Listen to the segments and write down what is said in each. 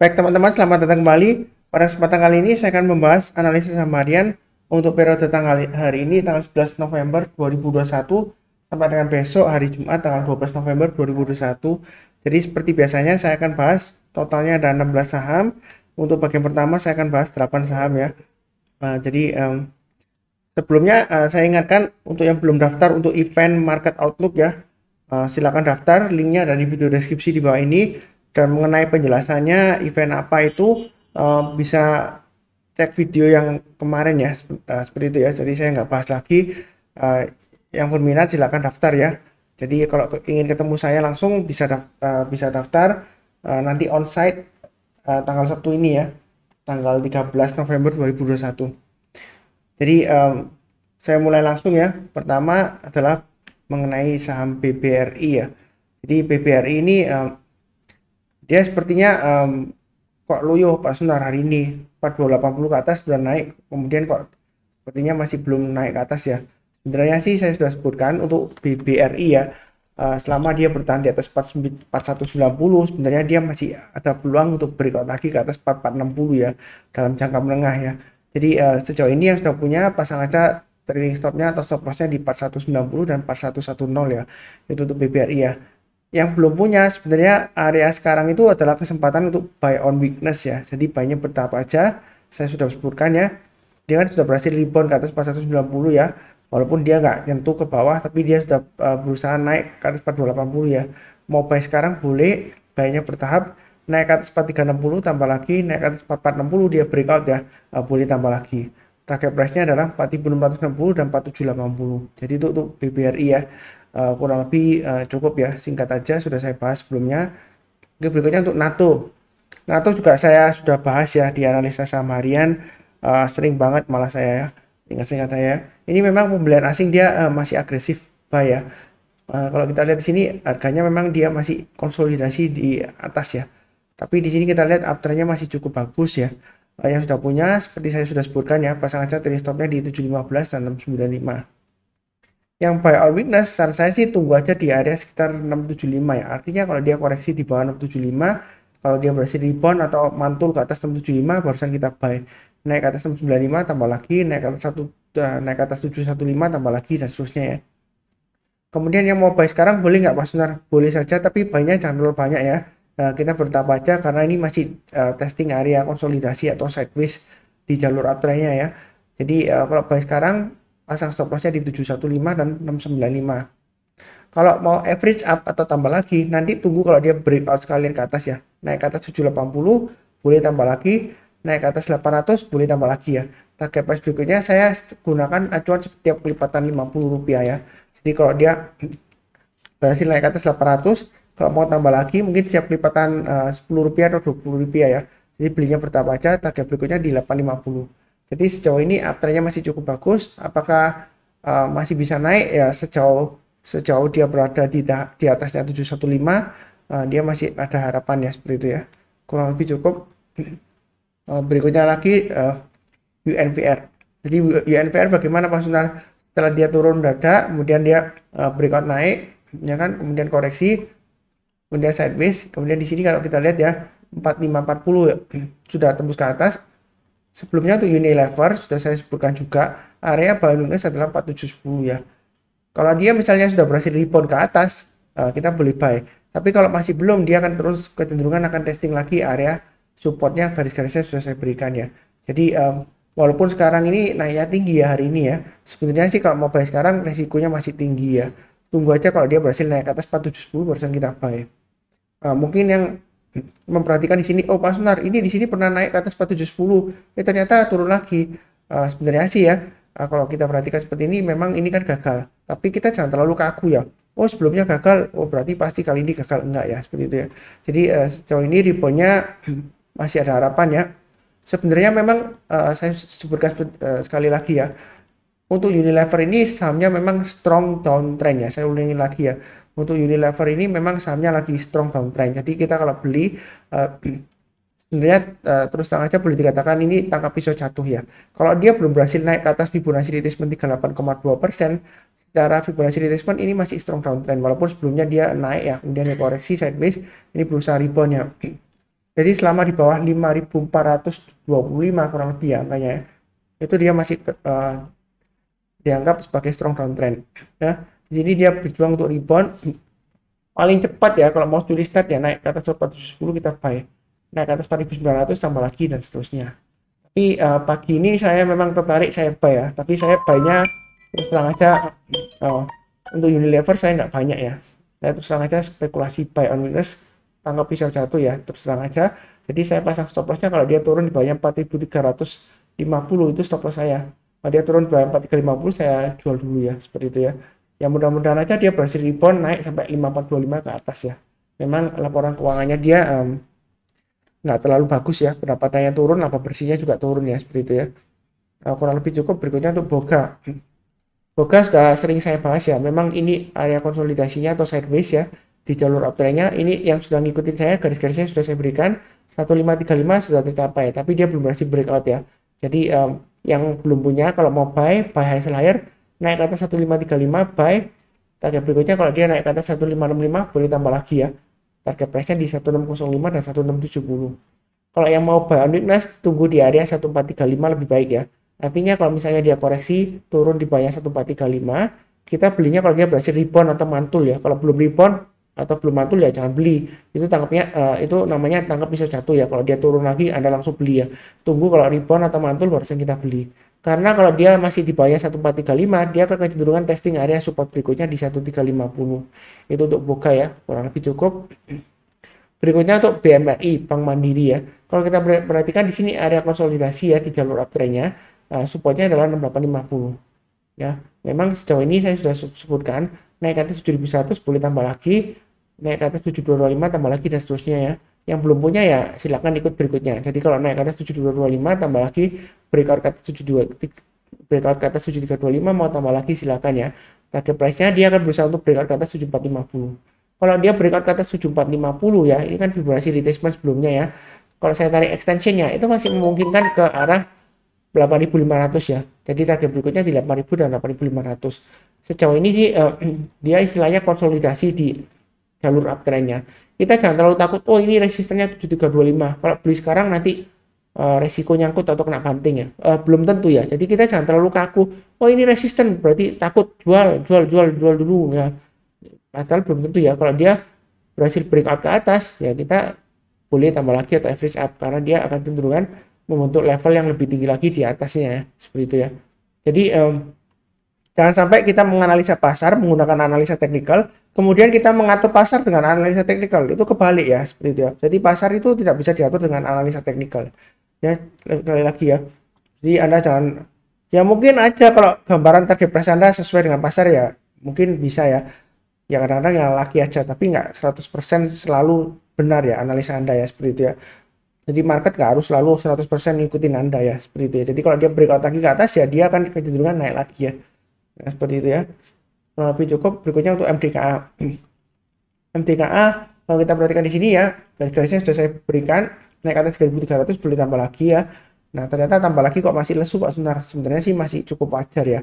Baik teman-teman, selamat datang kembali. Pada kesempatan kali ini saya akan membahas analisis saham harian untuk periode tanggal hari ini tanggal 11 November 2021 sampai dengan besok hari Jumat tanggal 12 November 2021. Jadi seperti biasanya saya akan bahas totalnya ada 16 saham. Untuk bagian pertama saya akan bahas 8 saham ya. Sebelumnya saya ingatkan untuk yang belum daftar untuk event Market Outlook ya. Silakan daftar, linknya ada di video deskripsi di bawah ini. Dan mengenai penjelasannya event apa itu bisa cek video yang kemarin ya, seperti itu ya. Jadi saya nggak bahas lagi. Yang berminat silakan daftar ya. Jadi kalau ingin ketemu saya langsung bisa daftar nanti onsite tanggal Sabtu ini ya, tanggal 13 November 2021. Jadi saya mulai langsung ya. Pertama adalah mengenai saham BBRI ya. Jadi BBRI ini dia sepertinya kok loyo Pak Sunar hari ini 4280 ke atas sudah naik, kemudian kok sepertinya masih belum naik ke atas ya. Sebenarnya sih saya sudah sebutkan untuk BBRI ya, selama dia bertahan di atas 4190 sebenarnya dia masih ada peluang untuk breakout lagi ke atas 4460 ya dalam jangka menengah ya. Jadi sejauh ini yang sudah punya pasang aja trailing stopnya atau stop lossnya di 4190 dan 4110 ya, itu untuk BBRI ya. Yang belum punya sebenarnya area sekarang itu adalah kesempatan untuk buy on weakness ya. Jadi buy-nya bertahap aja. Saya sudah sebutkan ya. Dia kan sudah berhasil rebound ke atas 4190 ya. Walaupun dia nggak nyentuh ke bawah, tapi dia sudah berusaha naik ke atas 4280 ya. Mau buy sekarang boleh, buy-nya bertahap. Naik ke atas 4360 tambah lagi, naik ke atas 4460 dia breakout ya. Boleh tambah lagi. Target price-nya adalah 4660 dan 4780. Jadi itu untuk BBRI ya. Kurang lebih cukup ya, singkat aja sudah saya bahas sebelumnya. Oke, berikutnya untuk NATO. NATO juga saya sudah bahas ya di analisa saham harian, sering banget malah saya ya, ingat-ingat saya. Ini memang pembelian asing dia masih agresif buy ya. Kalau kita lihat di sini harganya memang dia masih konsolidasi di atas ya. Tapi di sini kita lihat uptrendnya masih cukup bagus ya. Yang sudah punya seperti saya sudah sebutkan ya, pasang aja trailing stopnya di 715 dan 695. Yang buy on weakness, saran saya sih tunggu aja di area sekitar 675 ya. Artinya kalau dia koreksi di bawah 675, kalau dia berhasil rebound atau mantul ke atas 675, barusan kita buy. Naik ke atas 695 tambah lagi, naik ke atas 715 tambah lagi dan seterusnya ya. Kemudian yang mau buy sekarang boleh nggak Pak Sunar? Boleh saja, tapi buy-nya jangan terlalu banyak ya. Kita bertahap aja karena ini masih testing area konsolidasi atau sideways di jalur uptrendnya ya. Jadi kalau buy sekarang pasang stop lossnya di 715 dan 695. Kalau mau average up atau tambah lagi, nanti tunggu kalau dia breakout sekalian ke atas ya. Naik ke atas 780, boleh tambah lagi. Naik ke atas 800, boleh tambah lagi ya. Target price berikutnya saya gunakan acuan setiap kelipatan Rp50 ya. Jadi kalau dia berhasil naik ke atas 800, kalau mau tambah lagi mungkin setiap kelipatan Rp10 atau Rp20 ya. Jadi belinya bertahap aja, target berikutnya di 850. Jadi sejauh ini uptrendnya masih cukup bagus. Apakah masih bisa naik ya, sejauh dia berada di atasnya 715, dia masih ada harapan ya, seperti itu ya. Kurang lebih cukup. Berikutnya lagi UNVR. Jadi UNVR bagaimana Pak Sunar? Setelah dia turun dada, kemudian dia breakout naik, ya kan? Kemudian koreksi, kemudian sideways. Kemudian di sini kalau kita lihat ya 4540 ya, sudah tembus ke atas. Sebelumnya untuk Unilever sudah saya sebutkan juga area buy weakness adalah 4710 ya. Kalau dia misalnya sudah berhasil rebound ke atas, kita boleh buy. Tapi kalau masih belum, dia akan terus kecenderungan akan testing lagi area supportnya, garis-garisnya sudah saya berikan ya. Jadi walaupun sekarang ini naiknya tinggi ya hari ini ya, sebenarnya sih kalau mau buy sekarang resikonya masih tinggi ya. Tunggu aja kalau dia berhasil naik ke atas 4710 barusan kita buy. Mungkin yang memperhatikan di sini, oh Pak Sunar ini di sini pernah naik ke atas 4710, ternyata turun lagi. Sebenarnya sih ya, kalau kita perhatikan seperti ini memang ini kan gagal, tapi kita jangan terlalu kaku ya. Oh sebelumnya gagal, oh berarti pasti kali ini gagal, enggak ya, seperti itu ya. Jadi sejauh ini reboundnya masih ada harapan ya. Sebenarnya memang saya sebutkan sekali lagi ya, untuk Unilever ini sahamnya memang strong downtrend ya. Saya ulangi lagi ya, untuk Unilever ini memang sahamnya lagi strong downtrend. Jadi kita kalau beli sebenarnya terus terang aja boleh dikatakan ini tangkap pisau jatuh ya. Kalau dia belum berhasil naik ke atas Fibonacci retracement 38,2%, secara Fibonacci retracement ini masih strong downtrend. Walaupun sebelumnya dia naik ya, kemudian dia koreksi sideways, ini berusaha rebound ya. Jadi selama di bawah 5.425 kurang lebih ya angkanya ya, itu dia masih dianggap sebagai strong downtrend ya. Jadi dia berjuang untuk rebound paling cepat ya. Kalau mau tulis start ya naik ke atas 410 kita buy, naik ke atas 4.900 tambah lagi dan seterusnya. Tapi pagi ini saya memang tertarik, saya buy ya, tapi saya buy-nya terus terang aja untuk Unilever saya nggak banyak ya. Saya terus terang aja spekulasi buy on weakness, tangkap pisau jatuh ya, terus terang aja. Jadi saya pasang stop lossnya kalau dia turun di bawahnya 4.350 itu stop loss saya. Kalau dia turun di bawah 4.350 saya jual dulu ya, seperti itu ya. Ya mudah-mudahan aja dia berhasil rebound naik sampai 5.425 ke atas ya. Memang laporan keuangannya dia nggak terlalu bagus ya, pendapatannya turun, laba bersihnya juga turun ya, seperti itu ya. Kurang lebih cukup. Berikutnya untuk Boga. Boga sudah sering saya bahas ya, memang ini area konsolidasinya atau sideways ya di jalur uptrendnya. Ini yang sudah ngikutin saya, garis-garisnya sudah saya berikan, 1535 sudah tercapai, tapi dia belum berhasil breakout ya. Jadi yang belum punya kalau mau buy high sell higher, naik ke atas 1535 buy. Target berikutnya kalau dia naik ke atas 1565 boleh tambah lagi ya. Target price-nya di 1605 dan 1670. Kalau yang mau buy on weakness tunggu di area 1435 lebih baik ya. Artinya kalau misalnya dia koreksi turun di bawahnya 1435, kita belinya kalau dia berhasil rebound atau mantul ya. Kalau belum rebound atau belum mantul ya jangan beli. Itu tangkapnya itu namanya tangkap pisau jatuh ya. Kalau dia turun lagi Anda langsung beli ya. Tunggu kalau rebound atau mantul barusan kita beli. Karena kalau dia masih di bawahnya 1435, dia akan kecenderungan testing area support berikutnya di 1350. Itu untuk Boga ya, kurang lebih cukup. Berikutnya untuk BMRI, Bank Mandiri ya. Kalau kita perhatikan di sini area konsolidasi ya di jalur uptrendnya, supportnya adalah 6850. Ya, memang sejauh ini saya sudah sebutkan naik ke atas 7100 boleh tambah lagi, naik ke atas 7225 tambah lagi dan seterusnya ya. Yang belum punya ya silakan ikut berikutnya. Jadi kalau naik ke atas 7225 tambah lagi, breakout ke atas 7325 mau tambah lagi silakan ya. Target price-nya dia akan berusaha untuk breakout ke atas 7450. Kalau dia breakout ke atas 7450 ya, ini kan vibrasi retracement sebelumnya ya. Kalau saya tarik extensionnya itu masih memungkinkan ke arah 8.500 ya. Jadi target berikutnya di 8.000 dan 8.500. Sejauh ini sih dia istilahnya konsolidasi di jalur uptrendnya. Kita jangan terlalu takut, oh ini resistennya 7325. Kalau beli sekarang nanti resiko nyangkut atau kena banting ya. Belum tentu ya. Jadi kita jangan terlalu kaku, oh ini resisten berarti takut jual dulu ya. Padahal belum tentu ya. Kalau dia berhasil breakout ke atas ya kita boleh tambah lagi atau average up karena dia akan cenderungan membentuk level yang lebih tinggi lagi di atasnya ya, seperti itu ya. Jadi jangan sampai kita menganalisa pasar menggunakan analisa teknikal, kemudian kita mengatur pasar dengan analisa teknikal, itu kebalik ya, seperti itu ya. Jadi pasar itu tidak bisa diatur dengan analisa teknikal ya, sekali lagi ya. Jadi Anda jangan, ya mungkin aja kalau gambaran target price Anda sesuai dengan pasar ya mungkin bisa ya, ya kadang-kadang yang laki aja, tapi nggak 100% selalu benar ya analisa Anda ya, seperti itu ya. Jadi market nggak harus selalu 100% ngikutin Anda ya, seperti itu ya. Jadi kalau dia breakout lagi ke atas ya dia akan kecenderungan naik lagi ya. Nah, seperti itu ya. Lebih cukup. Berikutnya untuk MDKA. MDKA kalau kita perhatikan di sini ya, garis-garisnya sudah saya berikan, naik ke atas 3.300 boleh tambah lagi ya. Nah, ternyata tambah lagi kok masih lesu Pak Sunar. Sebenarnya sih masih cukup wajar ya.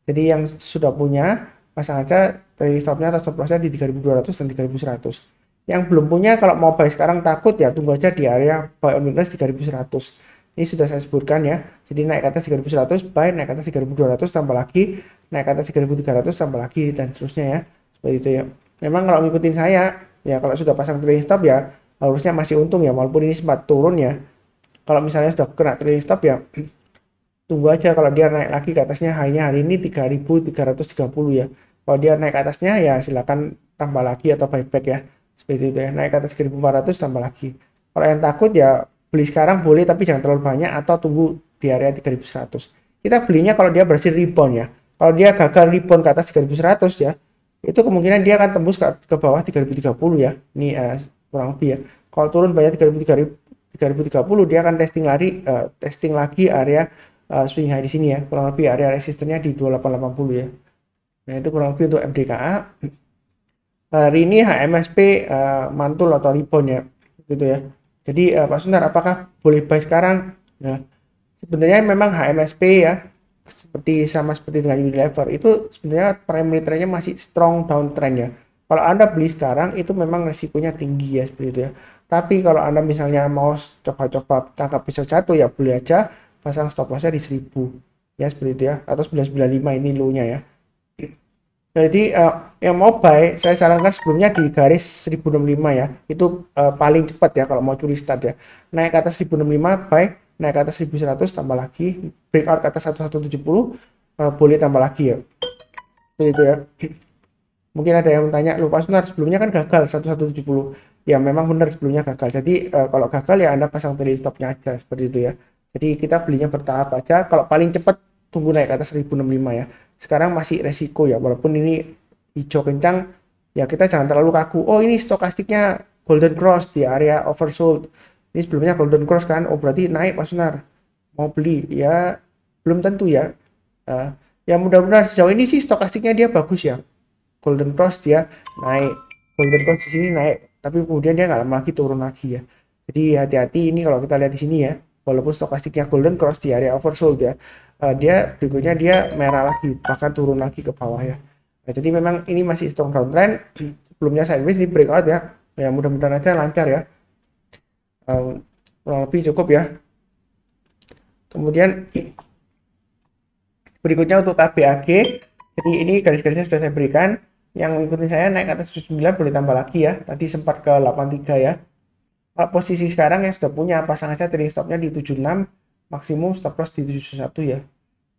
Jadi yang sudah punya pasang aja dari stopnya atau stop lossnya di 3.200 dan 3.100. Yang belum punya kalau mau buy sekarang takut ya tunggu aja di area buy on weakness 3.100. Ini sudah saya sebutkan ya. Jadi naik ke atas 3.100 buy, naik ke atas 3.200 tambah lagi, naik ke atas 3.300 tambah lagi dan seterusnya ya. Seperti itu ya. Memang kalau ngikutin saya ya kalau sudah pasang trailing stop ya harusnya masih untung ya walaupun ini sempat turun ya. Kalau misalnya sudah kena trailing stop ya tunggu aja kalau dia naik lagi ke atasnya, high-nya hari ini 3.330 ya. Kalau dia naik ke atasnya ya silakan tambah lagi atau buyback ya. Seperti itu ya, naik ke atas 1.400 tambah lagi. Kalau yang takut ya beli sekarang boleh tapi jangan terlalu banyak atau tunggu di area 3.100. Kita belinya kalau dia berhasil rebound ya. Kalau dia gagal rebound ke atas 3.100 ya, itu kemungkinan dia akan tembus ke bawah 3.030 ya. Ini kurang lebih ya. Kalau turun banyak 3.030 dia akan testing lagi area swing high di sini ya. Kurang lebih area resistennya di 2880 ya. Nah, itu kurang lebih untuk MDKA. Hari ini HMSP mantul atau rebound ya, gitu ya. Jadi Pak Sunar, apakah boleh buy sekarang? Nah, sebenarnya memang HMSP ya, seperti dengan Unilever itu sebenarnya primary trendnya masih strong downtrend ya. Kalau Anda beli sekarang itu memang resikonya tinggi ya, seperti itu ya. Tapi kalau Anda misalnya mau coba-coba tangkap besok jatuh ya boleh aja pasang stop lossnya di 1000 ya, seperti itu ya, atau 995 ini low-nya ya. Jadi yang mau buy saya sarankan sebelumnya di garis 1065 ya, itu paling cepat ya kalau mau curi start ya. Naik ke atas 1065 buy, naik ke atas 1100 tambah lagi, breakout ke atas 1170 boleh tambah lagi ya, seperti itu ya. Mungkin ada yang tanya, lupa sebentar sebelumnya kan gagal 1170 ya, memang benar sebelumnya gagal. Jadi kalau gagal ya Anda pasang trailing stopnya aja, seperti itu ya. Jadi kita belinya bertahap aja, kalau paling cepat tunggu naik ke atas 1065 ya. Sekarang masih resiko ya, walaupun ini hijau kencang ya, kita jangan terlalu kaku. Oh ini stokastiknya golden cross di area oversold, ini sebelumnya golden cross kan, oh berarti naik Pak Sunar, mau beli ya, belum tentu ya. Ya mudah-mudahan sejauh ini sih stokastiknya dia bagus ya, golden cross dia naik, golden cross di sini naik, tapi kemudian dia nggak lama lagi turun lagi ya. Jadi hati-hati ini kalau kita lihat di sini ya, walaupun stokastiknya golden cross di area oversold ya, dia berikutnya dia merah lagi, bahkan turun lagi ke bawah ya. Nah, jadi memang ini masih strong downtrend. Sebelumnya sideways di breakout ya, ya mudah-mudahan aja lancar ya. Kurang lebih cukup ya. Kemudian berikutnya untuk KBAG, jadi ini garis-garisnya sudah saya berikan. Yang ngikutin saya naik ke atas 79 boleh tambah lagi ya, tadi sempat ke 83 ya. Posisi sekarang yang sudah punya pasang aja trailing stopnya di 76, maksimum stop loss di 71 ya.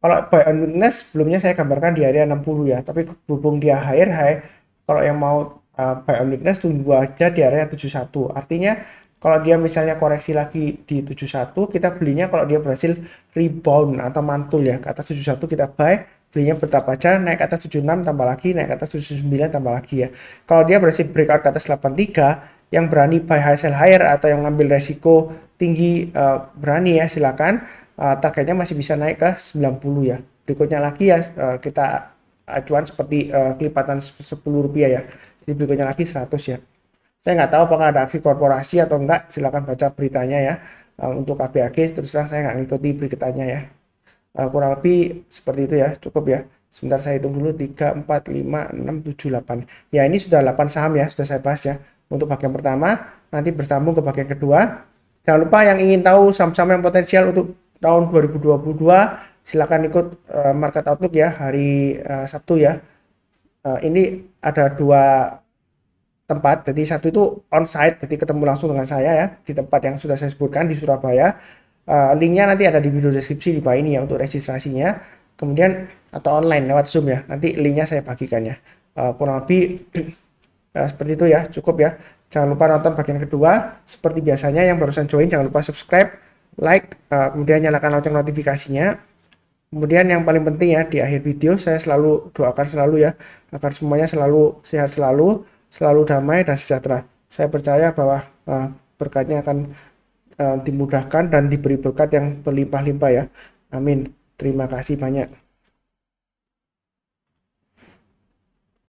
Kalau buy on weakness sebelumnya saya gambarkan di area 60 ya, tapi berhubung dia higher high, kalau yang mau buy on weakness tunggu aja di area 71. Artinya kalau dia misalnya koreksi lagi di 71, kita belinya kalau dia berhasil rebound atau mantul ya ke atas 71 kita buy, belinya bertahap aja, naik ke atas 76 tambah lagi, naik ke atas 79 tambah lagi ya. Kalau dia berhasil breakout ke atas 83, yang berani buy high sell higher atau yang ngambil resiko tinggi berani ya silakan. Targetnya masih bisa naik ke 90 ya. Berikutnya lagi ya kita acuan seperti kelipatan 10 rupiah ya. Jadi berikutnya lagi 100 ya. Saya nggak tahu apakah ada aksi korporasi atau enggak, silakan baca beritanya ya. Untuk KBAG terus terang saya nggak ngikuti beritanya ya. Kurang lebih seperti itu ya, cukup ya. Sebentar saya hitung dulu, 3, 4, 5, 6, 7, 8. Ya ini sudah 8 saham ya, sudah saya bahas ya. Untuk bagian pertama, nanti bersambung ke bagian kedua. Jangan lupa yang ingin tahu saham-saham yang potensial untuk tahun 2022, silakan ikut Market Outlook ya, hari Sabtu ya. Ini ada dua tempat, jadi satu itu on-site, jadi ketemu langsung dengan saya ya, di tempat yang sudah saya sebutkan di Surabaya. Linknya nanti ada di video deskripsi di bawah ini ya untuk registrasinya. Kemudian atau online lewat Zoom ya, nanti linknya saya bagikan ya. Kurang lebih seperti itu ya, cukup ya. Jangan lupa nonton bagian kedua. Seperti biasanya yang barusan join jangan lupa subscribe, like, kemudian nyalakan lonceng notifikasinya. Kemudian yang paling penting ya, di akhir video saya selalu doakan selalu ya, agar semuanya selalu sehat selalu damai dan sejahtera. Saya percaya bahwa berkatnya akan dimudahkan dan diberi berkat yang berlimpah-limpah ya. Amin. Terima kasih banyak.